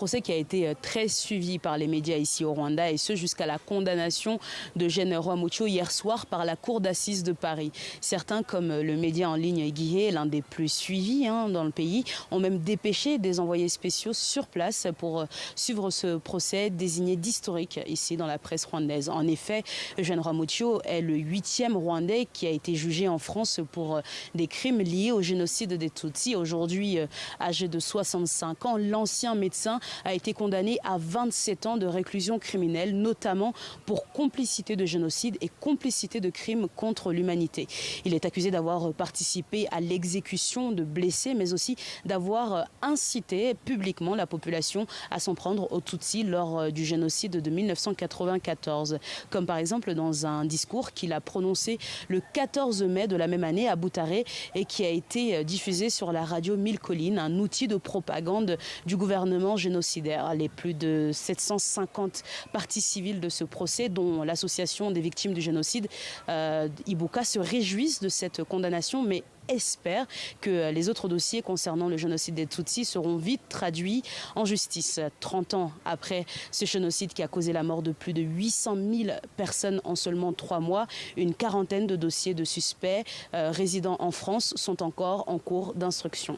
procès qui a été très suivi par les médias ici au Rwanda, et ce jusqu'à la condamnation de Eugène Rwamucyo hier soir par la cour d'assises de Paris. Certains, comme le média en ligne Guihé, l'un des plus suivis dans le pays, ont même dépêché des envoyés spéciaux sur place pour suivre ce procès désigné d'historique ici dans la presse rwandaise. En effet, Eugène Rwamucyo est le 8e Rwandais qui a été jugé en France pour des crimes liés au génocide des Tutsis. Aujourd'hui âgé de 65 ans, l'ancien médecin a été condamné à 27 ans de réclusion criminelle, notamment pour complicité de génocide et complicité de crimes contre l'humanité. Il est accusé d'avoir participé à l'exécution de blessés, mais aussi d'avoir incité publiquement la population à s'en prendre aux Tutsis lors du génocide de 1994. Comme par exemple dans un discours qu'il a prononcé le 14 mai de la même année à Boutaré et qui a été diffusé sur la radio Mille Collines, un outil de propagande du gouvernement génocidaire. Les plus de 750 parties civiles de ce procès, dont l'association des victimes du génocide, Ibuka, se réjouissent de cette condamnation, mais espère que les autres dossiers concernant le génocide des Tutsis seront vite traduits en justice. 30 ans après ce génocide qui a causé la mort de plus de 800 000 personnes en seulement 3 mois, une quarantaine de dossiers de suspects résidant en France sont encore en cours d'instruction.